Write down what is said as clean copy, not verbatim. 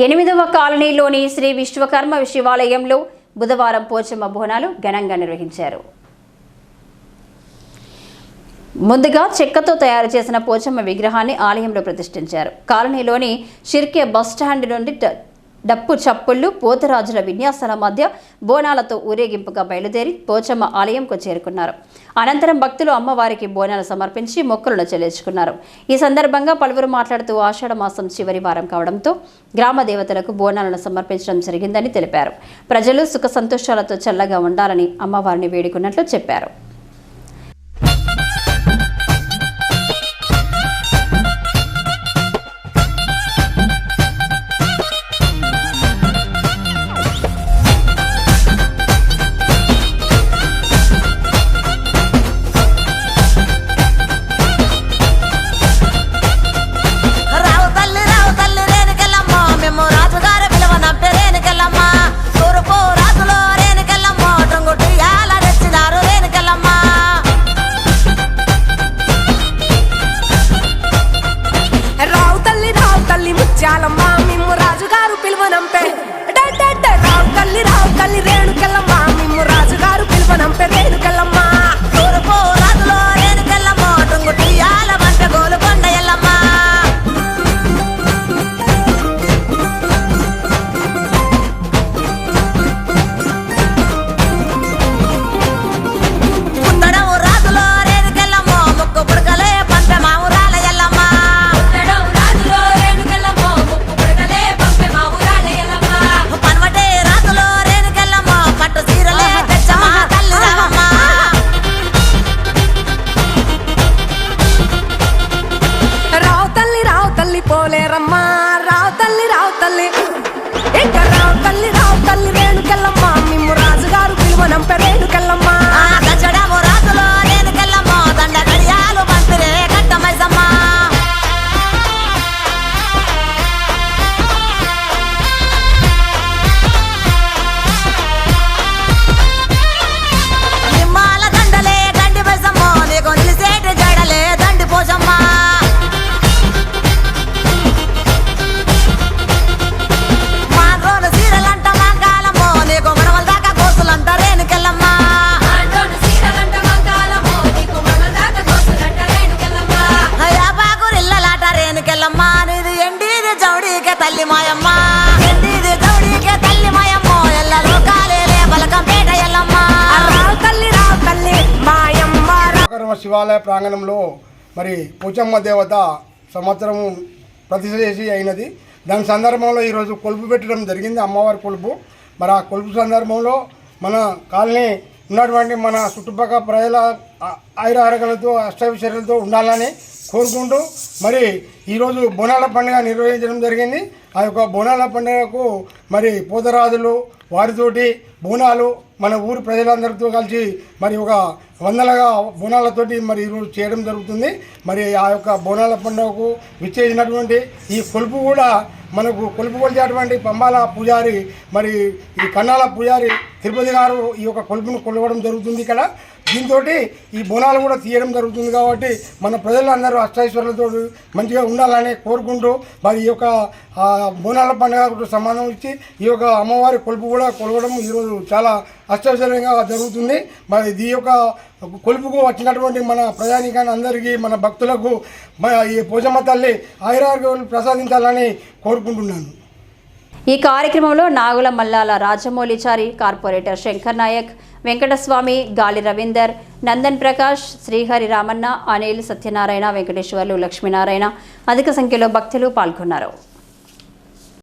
8వ కాలనీలోని శ్రీ విశ్వకర్మ శివాలయంలో బుధవారం పోచమ్మ బోనాలు ఘనంగా నిర్వహించారు. ముందుగా చెక్కతో తయారు చేసిన పోచమ్మ విగ్రహాన్ని ఆలయంలో ప్రతిష్ఠించారు. కాలనీలోని షిర్కే బస్టాండ్ నుండి డప్పు చప్పుళ్లు పోతరాజుల విన్యాసాల మధ్య బోనాలతో ఊరేగింపుగా బయలుదేరి పోచమ్మ ఆలయంకు చేరుకున్నారు. అనంతరం భక్తులు అమ్మవారికి బోనాలు సమర్పించి మొక్కులను చెల్లించుకున్నారు. ఈ సందర్భంగా పలువురు మాట్లాడుతూ ఆషాఢ మాసం చివరి వారం కావడంతో గ్రామ దేవతలకు బోనాలను సమర్పించడం జరిగిందని తెలిపారు. ప్రజలు సుఖ సంతోషాలతో చల్లగా ఉండాలని అమ్మవారిని వేడుకున్నట్లు చెప్పారు. చాలమ్మా మిమ్ము రాజుగారు పిలువనంపే రావు తల్లి రేణుకెళ్ళమ్మా మిమ్ము రాజుగారు పిలువనంపే రేణుకెళ్ళమ్మా తూర్పు రాజులో రేణుకెళ్ళమ్మా టొంగుటియాల వంట గోలుకొండ ఎల్లమ్మా పుట్టడం రాజులో రేణుకెళ్ళమ్మా ముక్కు పుడకలే పంట మావురాల ఎల్లమ్మా పోలేరమ్మా రావు తల్లి ఇంకా రావు తల్లి రేణుకెళ్ళమ్మా మిమ్ము రాజుగారు పిలువనంపే రేణుకెళ్ళమ్మా దచ్చడము రాజులో రేణుకెళ్ళమ్మా దండ గడియాలు పంపిరే కట్టమైసమ్మా నిమ్మాల దండలే దండి మైసమ్మా నీకు నిలిసేటి జడలే దండి పోసమ్మా తల్లి మాయమ్మ ఎండిది జౌడికే తల్లి మాయమ్మ ఎల్ల లోకాలేలే బలకంపేట ఎల్లమ్మ రావు తల్లి మాయమ్మ విశ్వకర్మ శివాలయ ప్రాంగణంలో మరి పోచమ్మ దేవత సంవత్సరం ప్రతిష్ఠ చేసి అయినది. దాని సందర్భంలో ఈరోజు కొలుపు పెట్టడం జరిగింది, అమ్మవారి కొలుపు. మరి ఆ కొలుపు సందర్భంలో మన కాలనీ ఉన్నటువంటి మన చుట్టుపక్కల ప్రజల ఆయురారోగ్యాలతో అష్టైశ్వర్యాలతో ఉండాలని కోరుకుంటూ మరి ఈరోజు బోనాల పండుగ నిర్వహించడం జరిగింది. ఆ యొక్క బోనాల పండుగకు మరి పోతరాజులు వారితోటి బోనాలు మన ఊరు ప్రజలందరితో కలిసి మరి ఒక వందలుగా బోనాలతోటి మరి ఈరోజు చేయడం జరుగుతుంది. మరి ఆ యొక్క బోనాల పండుగకు విచ్చేసినటువంటి ఈ కొలుపు కూడా మనకు కొలుపు కొలిచేటువంటి పంబాల పూజారి మరి ఈ కన్నాల పూజారి తిరుపతి గారు ఈ యొక్క కొలుపును కొలవడం జరుగుతుంది ఇక్కడ. దీంతో ఈ బోనాలు కూడా తీయడం జరుగుతుంది. కాబట్టి మన ప్రజలందరూ అష్టైశ్వర్యాలతో మంచిగా ఉండాలని కోరుకుంటూ మరి ఈ యొక్క బోనాల పండుగకు సమానం ఇచ్చి ఈ యొక్క అమ్మవారి కొలుపు కూడా కొలవడం ఈరోజు చాలా అష్టైశ్వర్యంగా జరుగుతుంది. మరి ఈ యొక్క కొలుపుకు వచ్చినటువంటి మన ప్రజానీకాన్ని అందరికీ మన భక్తులకు ఈ పోచమ్మ తల్లి ఆయురారోగ్యాలు ప్రసాదించాలని కోరుకుంటున్నాను. ఈ కార్యక్రమంలో నాగుల మల్లాల రాజమౌళిచారి, కార్పొరేటర్ శంకర్ నాయక్, వెంకటస్వామి, గాలి రవీందర్, నందన్ ప్రకాష్, శ్రీహరి రామన్న, అనిల్, సత్యనారాయణ, వెంకటేశ్వర్లు, లక్ష్మీనారాయణ అధిక సంఖ్యలో భక్తులు పాల్గొన్నారు.